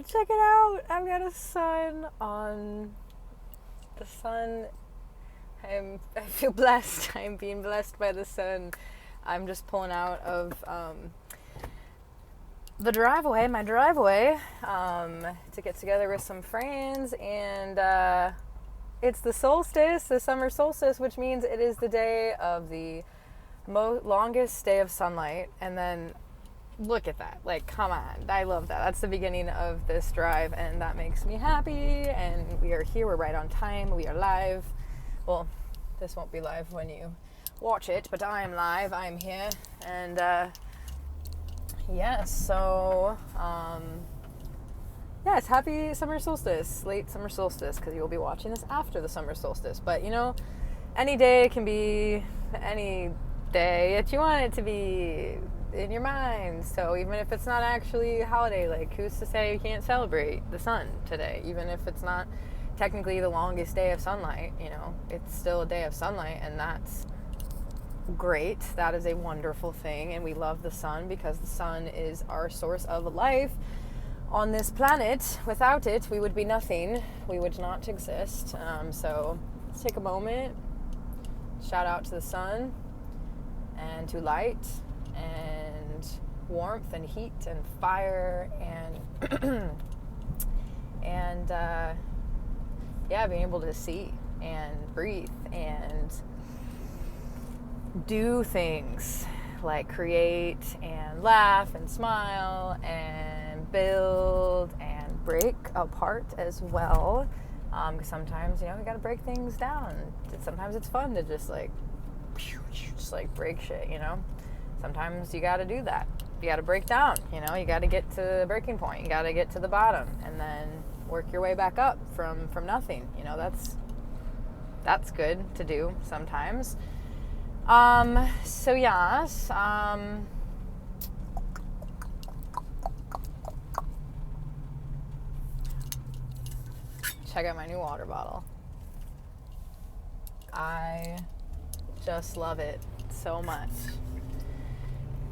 check it out. I've got a sun on the sun. I feel blessed. I'm being blessed by the sun. I'm just pulling out of my driveway, to get together with some friends, and it's the solstice, the summer solstice, which means it is the day of the longest day of sunlight. And then look at that, like, come on, I love that. That's the beginning of this drive, and that makes me happy. And we are here, we're right on time, we are live. Well, this won't be live when you watch it, but I am live, I am here. And so it's happy summer solstice, late summer solstice, because you'll be watching this after the summer solstice. But, you know, any day can be any day that you want it to be in your mind. So even if it's not actually a holiday, like, who's to say you can't celebrate the sun today? Even if it's not technically the longest day of sunlight, you know, it's still a day of sunlight, and that's great. That is a wonderful thing, and we love the sun because the sun is our source of life on this planet. Without it, we would be nothing. We would not exist. So let's take a moment, shout out to the sun and to light and warmth and heat and fire and being able to see and breathe and do things like create and laugh and smile and build and break apart as well. Because sometimes, you know, we gotta break things down. Sometimes it's fun to just like break shit, you know. Sometimes you gotta do that. You gotta break down, you know. You gotta get to the breaking point. You gotta get to the bottom, and then work your way back up from nothing. You know, that's good to do sometimes. Check out my new water bottle. I just love it so much.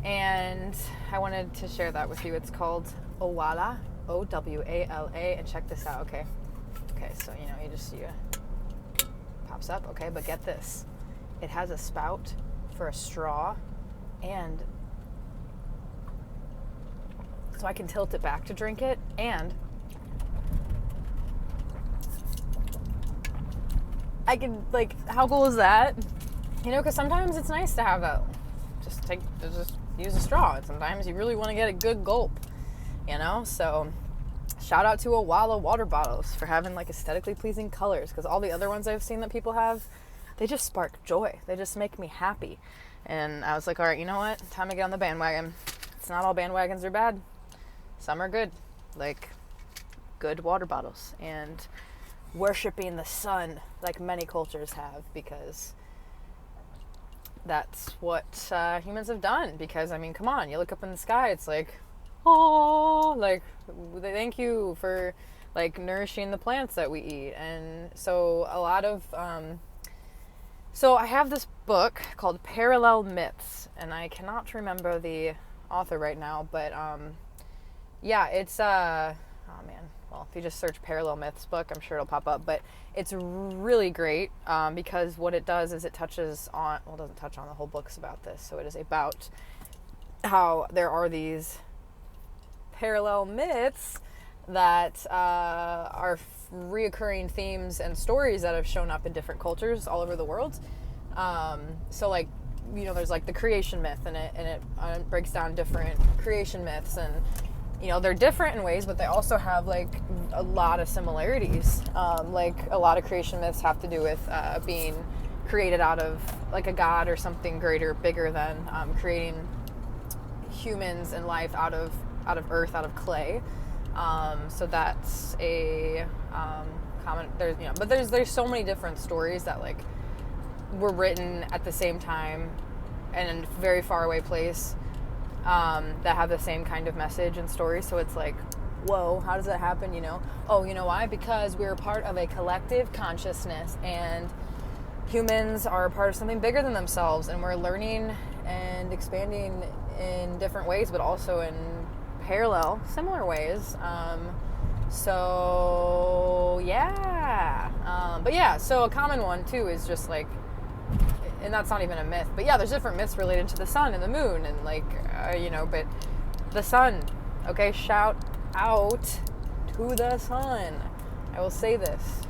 And I wanted to share that with you. It's called Owala, O-W-A-L-A, and check this out, okay? Okay, so, you know, you pops up, okay, but get this. It has a spout for a straw, and so I can tilt it back to drink it, and I can, like, how cool is that? You know, because sometimes it's nice to have a, just use a straw, and sometimes you really want to get a good gulp, you know? So shout out to Owala water bottles for having, like, aesthetically pleasing colors, because all the other ones I've seen that people have, they just spark joy. They just make me happy. And I was like, all right, you know what? Time to get on the bandwagon. It's not all bandwagons are bad. Some are good. Like, good water bottles. And worshiping the sun like many cultures have, because that's what humans have done. Because, I mean, come on. You look up in the sky, it's like, oh, like, thank you for, like, nourishing the plants that we eat. And so a lot of... So I have this book called Parallel Myths, and I cannot remember the author right now, but it's well, if you just search Parallel Myths book, I'm sure it'll pop up, but it's really great because what it does is it touches on, well, it doesn't touch on, the whole book's about this, so it is about how there are these parallel myths that are reoccurring themes and stories that have shown up in different cultures all over the world. So, like, you know, there's like the creation myth, and it breaks down different creation myths, and, you know, they're different in ways, but they also have, like, a lot of similarities. Like, a lot of creation myths have to do with being created out of, like, a god or something greater, bigger than creating humans and life out of earth, out of clay. So that's a common. There's, you know, but there's so many different stories that, like, were written at the same time and in a very far away place, that have the same kind of message and story. So it's like, whoa, how does that happen? You know? Oh, you know why? Because we're part of a collective consciousness, and humans are part of something bigger than themselves, and we're learning and expanding in different ways, but also in parallel, similar ways. So yeah, but yeah, so a common one too is just like, and that's not even a myth, but yeah, there's different myths related to the sun and the moon and like, but the sun, okay, shout out to the sun. I will say this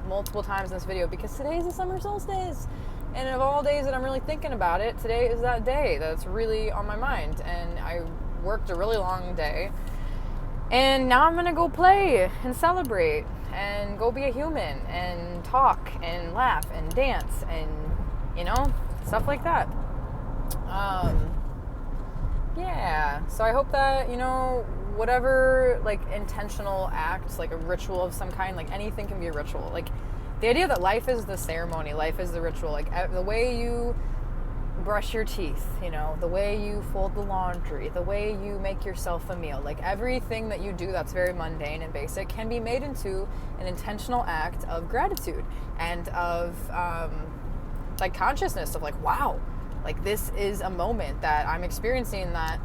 multiple times in this video because today is the summer solstice, and of all days that I'm really thinking about it, today is that day that's really on my mind. And I worked a really long day, and now I'm gonna go play and celebrate and go be a human and talk and laugh and dance and stuff like that. Yeah, so I hope that whatever like intentional act, like a ritual of some kind, like anything can be a ritual. Like the idea that life is the ceremony, life is the ritual, like the way you brush your teeth, the way you fold the laundry, the way you make yourself a meal, like everything that you do that's very mundane and basic can be made into an intentional act of gratitude and of like consciousness of like, wow, like this is a moment that I'm experiencing that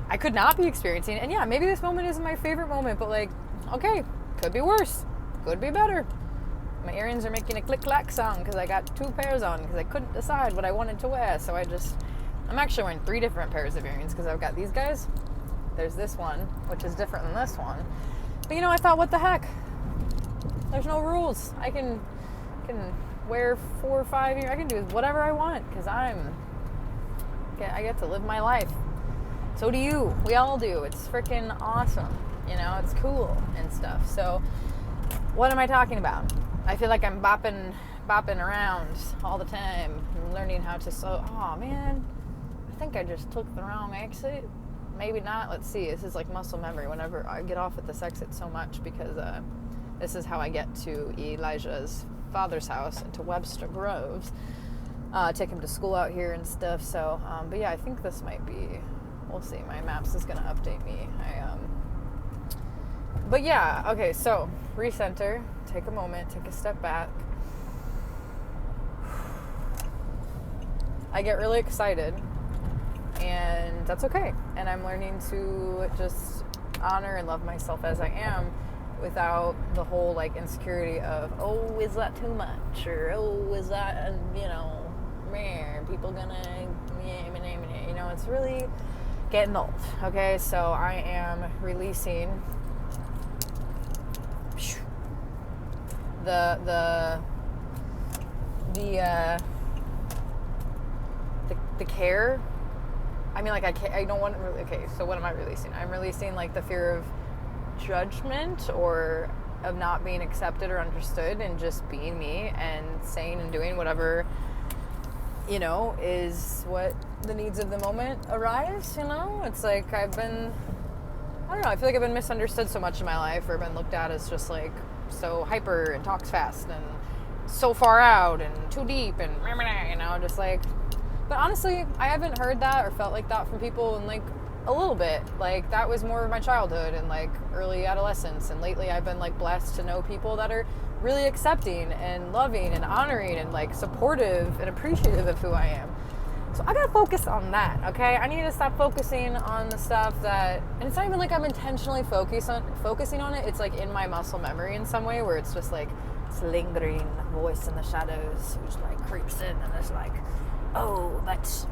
I could not be experiencing. And yeah, maybe this moment isn't my favorite moment, but like, okay, could be worse, could be better. My earrings are making a click-clack sound because I got 2 pairs on because I couldn't decide what I wanted to wear. So I'm actually wearing 3 different pairs of earrings because I've got these guys. There's this one, which is different than this one. But I thought, what the heck? There's no rules. I can wear 4 or 5 earrings. I can do whatever I want because I get to live my life. So do you. We all do. It's freaking awesome. It's cool and stuff. So what am I talking about? I feel like I'm bopping around all the time. I'm learning how to oh man, I think I just took the wrong exit. Maybe not. Let's see. This is like muscle memory. Whenever I get off at this exit so much because this is how I get to Elijah's father's house and to Webster Groves. Take him to school out here and stuff. So, but yeah, I think this might be. We'll see. My maps is gonna update me. But yeah, okay. So recenter. Take a moment. Take a step back. I get really excited, and that's okay. And I'm learning to just honor and love myself as I am, without the whole like insecurity of, oh, is that too much, or oh, is that people gonna it's really getting old. Okay, so I am releasing the care. I mean, like I don't want to really. Okay, so what am I releasing? I'm releasing like the fear of judgment or of not being accepted or understood, and just being me and saying and doing whatever is what the needs of the moment arise. It's like I feel like I've been misunderstood so much in my life, or been looked at as just like so hyper and talks fast and so far out and too deep and just like. But honestly, I haven't heard that or felt like that from people in like a little bit. Like that was more of my childhood and like early adolescence, and lately I've been like blessed to know people that are really accepting and loving and honoring and like supportive and appreciative of who I am. So I gotta focus on that, okay? I need to stop focusing on the stuff that, and it's not even like I'm intentionally focusing on it. It's like in my muscle memory in some way, where it's just like this lingering voice in the shadows who's like creeps in and is like, oh, that's.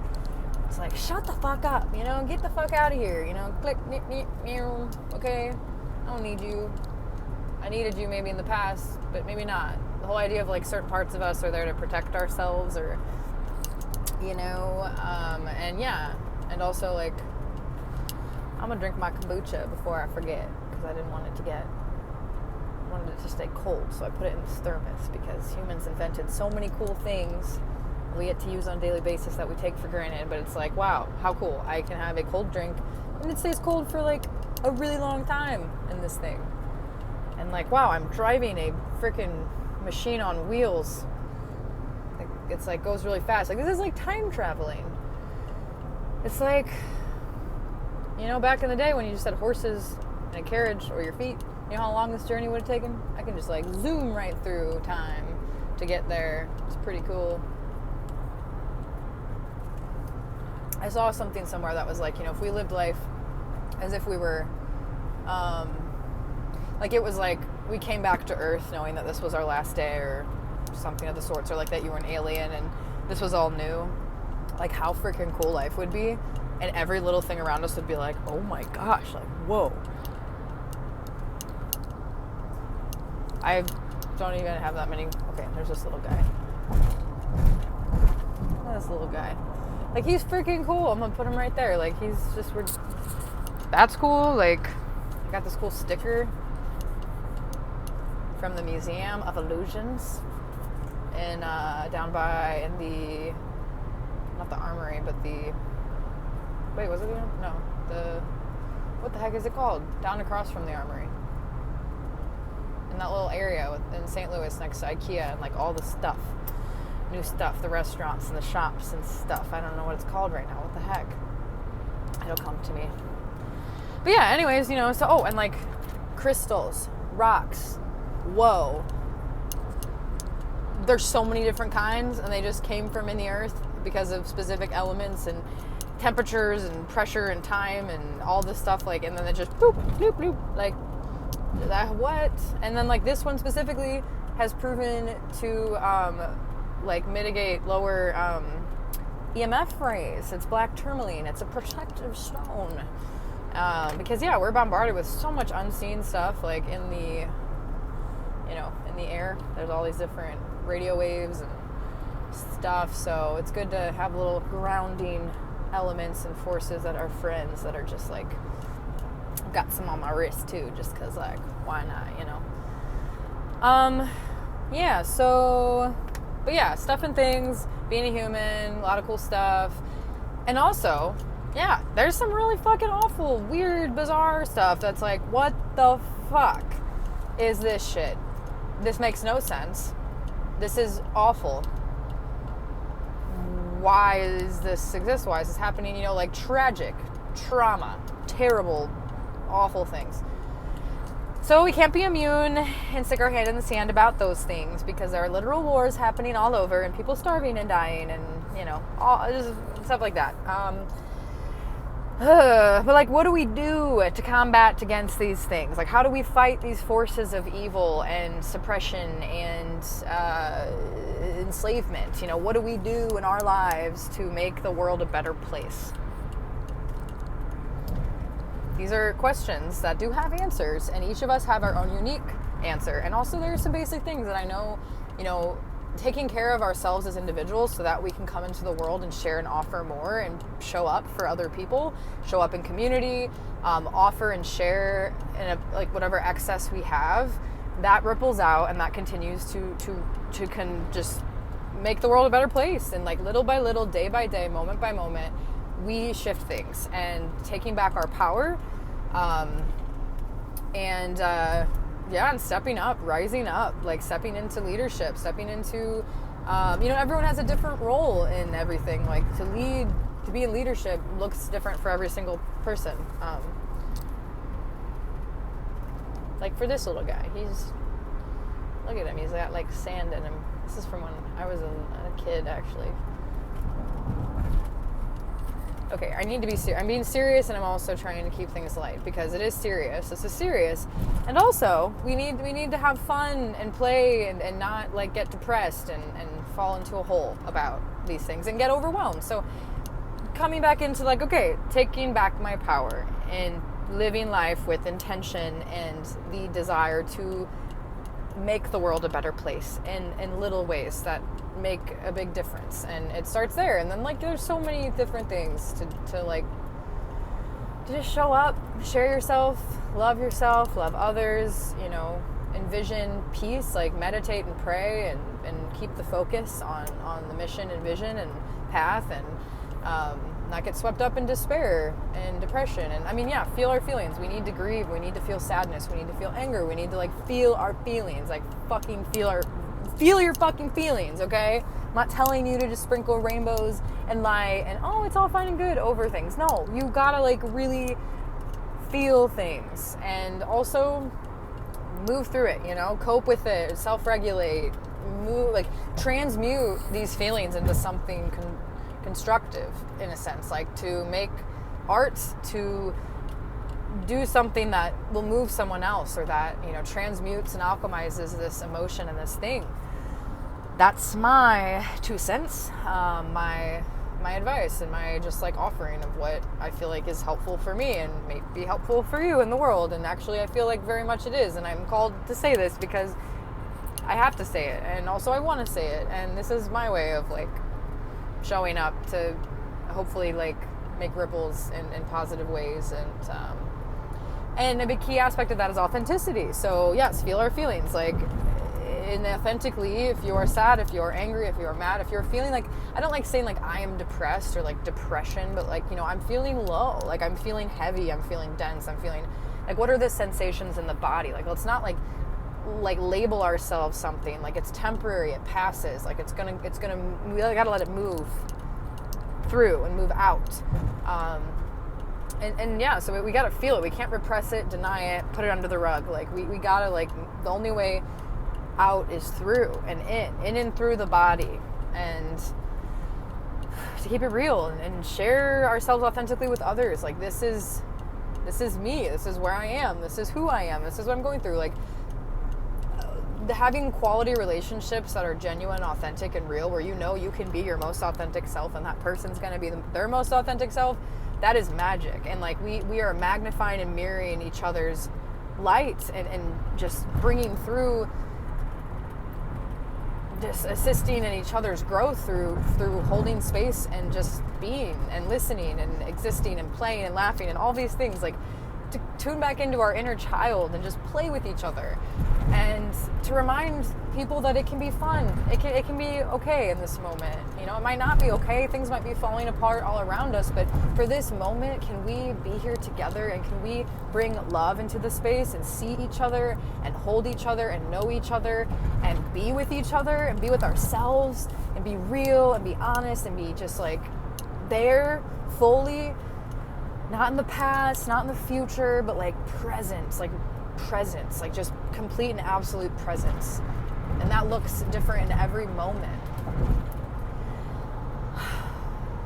It's like, shut the fuck up, get the fuck out of here, click, okay, I don't need you. I needed you maybe in the past, but maybe not. The whole idea of like certain parts of us are there to protect ourselves, or, and yeah, and also like, I'm gonna drink my kombucha before I forget, because I wanted it to stay cold, so I put it in this thermos, because humans invented so many cool things we get to use on a daily basis that we take for granted. But it's like, wow, how cool. I can have a cold drink and it stays cold for like a really long time in this thing. And like, wow, I'm driving a freaking machine on wheels. It's like goes really fast. Like this is like time traveling. It's like, back in the day when you just had horses and a carriage or your feet, how long this journey would have taken? I can just like zoom right through time to get there. It's pretty cool. I saw something somewhere that was like, if we lived life as if we were, Like, it was like we came back to Earth knowing that this was our last day or something of the sorts, or like that you were an alien and this was all new. Like, how freaking cool life would be, and every little thing around us would be like, oh my gosh, like, whoa. I don't even have that many. Okay, there's this little guy. This little guy. Like, he's freaking cool. I'm gonna put him right there. Like, he's just, that's cool. Like, I got this cool sticker from the Museum of Illusions in down by in the, not the Armory, but the, wait, was it the, no, the, what the heck is it called? Down across from the Armory. In that little area in St. Louis next to IKEA, and like all the stuff, new stuff, the restaurants and the shops and stuff. I don't know what it's called right now. What the heck? It'll come to me. But yeah, anyways, you know, so, oh, and like crystals, rocks, whoa. There's so many different kinds, and they just came from in the earth because of specific elements and temperatures and pressure and time and all this stuff, like, and then it just boop, bloop, bloop, like, that, what? And then like this one specifically has proven to like mitigate lower EMF rays. It's black tourmaline. It's a protective stone. Because yeah, we're bombarded with so much unseen stuff, like in the, you know, in the air. There's all these different radio waves and stuff. So it's good to have little grounding elements and forces that are friends that are just like, got some on my wrist too, just cause like, why not, you know? Yeah, so, but yeah, stuff and things, being a human, a lot of cool stuff. And also, yeah, there's some really fucking awful, weird, bizarre stuff that's like, what the fuck is this shit? This makes no sense. This is awful. Why does this exist? Why is this happening? You know, like tragic, trauma, terrible, awful things. So we can't be immune and stick our head in the sand about those things, because there are literal wars happening all over and people starving and dying and, you know, all just stuff like that. But like, what do we do to combat against these things? Like, how do we fight these forces of evil and suppression and enslavement? You know, what do we do in our lives to make the world a better place? These are questions that do have answers, and each of us have our own unique answer. And also there are some basic things that I know, you know, taking care of ourselves as individuals so that we can come into the world and share and offer more and show up for other people, show up in community, offer and share in like whatever excess we have, that ripples out and that continues to just make the world a better place. And like little by little, day by day, moment by moment, we shift things, and taking back our power, and stepping up, rising up, like stepping into leadership, stepping into, you know, everyone has a different role in everything. Like to be in leadership looks different for every single person. Like for this little guy, look at him, he's got like sand in him. This is from when I was a kid, actually. Okay, I need to be serious. I'm being serious, and I'm also trying to keep things light because it is serious. This is serious. And also, we need to have fun and play and not like get depressed and fall into a hole about these things and get overwhelmed. So coming back into like, okay, taking back my power and living life with intention and the desire to make the world a better place in little ways that make a big difference. And it starts there, and then like there's so many different things to like to just show up, share yourself, love others, you know, envision peace, like meditate and pray and keep the focus on the mission and vision and path, and not get swept up in despair and depression. And I mean, yeah, feel our feelings. We need to grieve. We need to feel sadness. We need to feel anger. We need to like feel our feelings, like fucking feel your fucking feelings, okay? I'm not telling you to just sprinkle rainbows and lie and, oh, it's all fine and good over things. No, you gotta like really feel things and also move through it, you know, cope with it, self-regulate, move, like transmute these feelings into something constructive in a sense, like to make art, to do something that will move someone else, or that, transmutes and alchemizes this emotion and this thing. That's my 2 cents, my advice, and my just like offering of what I feel like is helpful for me and may be helpful for you in the world. And actually, I feel like very much it is. And I'm called to say this because I have to say it, and also I want to say it. And this is my way of like showing up to hopefully like make ripples in positive ways. And a big key aspect of that is authenticity. So yes, feel our feelings. Like, and authentically, if you are sad, if you're angry, if you're mad, if you're feeling like, I don't like saying like I am depressed or like depression, but like, I'm feeling low, like I'm feeling heavy, I'm feeling dense, I'm feeling like, what are the sensations in the body? Like, let's not like label ourselves something. Like, it's temporary, it passes, like it's gonna, we gotta let it move through and move out. And yeah, so we gotta feel it. We can't repress it, deny it, put it under the rug. Like, we gotta, like, the only way out is through and in and through the body, and to keep it real and share ourselves authentically with others. Like, this is me, this is where I am, this is who I am, this is what I'm going through. Like, having quality relationships that are genuine, authentic, and real, where you can be your most authentic self and that person's going to be their most authentic self, that is magic. And like, we are magnifying and mirroring each other's light, and just bringing through, just assisting in each other's growth through holding space and just being and listening and existing and playing and laughing and all these things. Like, to tune back into our inner child and just play with each other, and to remind people that it can be fun. It can be okay in this moment. It might not be okay. Things might be falling apart all around us, but for this moment, can we be here together, and can we bring love into the space and see each other and hold each other and know each other and be with each other and be with ourselves and be real and be honest and be just like there fully, not in the past, not in the future, but like presence, like just complete and absolute presence. And that looks different in every moment.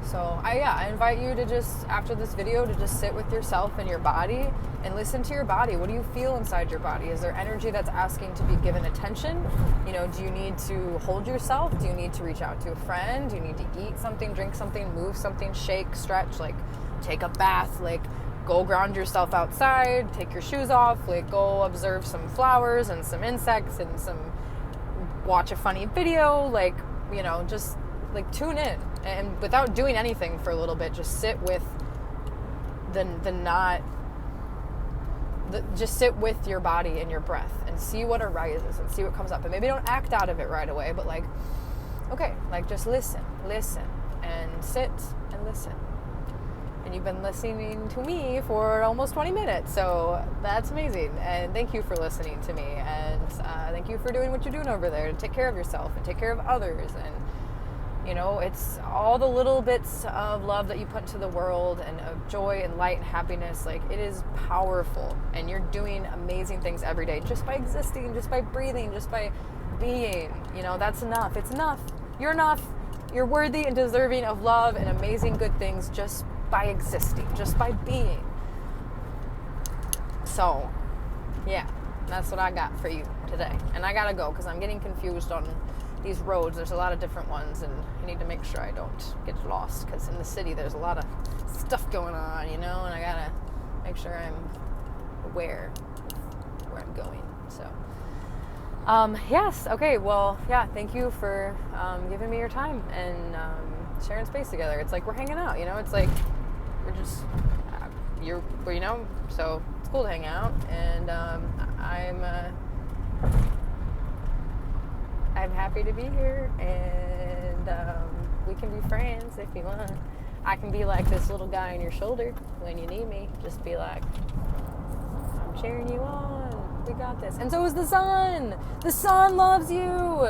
So I invite you to just, after this video, to just sit with yourself and your body and listen to your body. What do you feel inside your body? Is there energy that's asking to be given attention? Do you need to hold yourself? Do you need to reach out to a friend? Do you need to eat something, drink something, move something, shake, stretch, like take a bath, like go ground yourself outside, take your shoes off, like go observe some flowers and some insects and watch a funny video, like, just like tune in, and without doing anything for a little bit, just sit with just sit with your body and your breath and see what arises and see what comes up. And maybe don't act out of it right away, but like, okay, like just listen and sit and listen. And you've been listening to me for almost 20 minutes, so that's amazing. And thank you for listening to me, and thank you for doing what you're doing over there to take care of yourself and take care of others. And it's all the little bits of love that you put into the world, and of joy and light and happiness. Like, it is powerful, and you're doing amazing things every day just by existing, just by breathing, just by being. That's enough. It's enough. You're enough. You're worthy and deserving of love and amazing good things just by existing, just by being. So, yeah, that's what I got for you today. And I gotta go because I'm getting confused on these roads. There's a lot of different ones, and I need to make sure I don't get lost, because in the city there's a lot of stuff going on, and I gotta make sure I'm aware of where I'm going. So, yes, okay, well, yeah, thank you for giving me your time and sharing space together. It's like we're hanging out, it's like we're just, so it's cool to hang out, and I'm happy to be here, and we can be friends if you want. I can be like this little guy on your shoulder when you need me. Just be like, I'm cheering you on. We got this. And so is the sun. The sun loves you.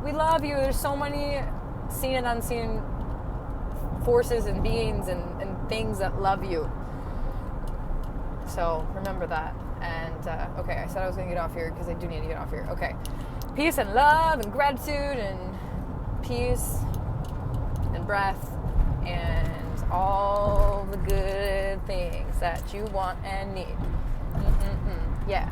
We love you. There's so many seen and unseen forces and beings and things that love you. So remember that. And okay, I said I was going to get off here because I do need to get off here. Okay. Peace and love and gratitude and peace and breath, and all the good things that you want and need. Yeah.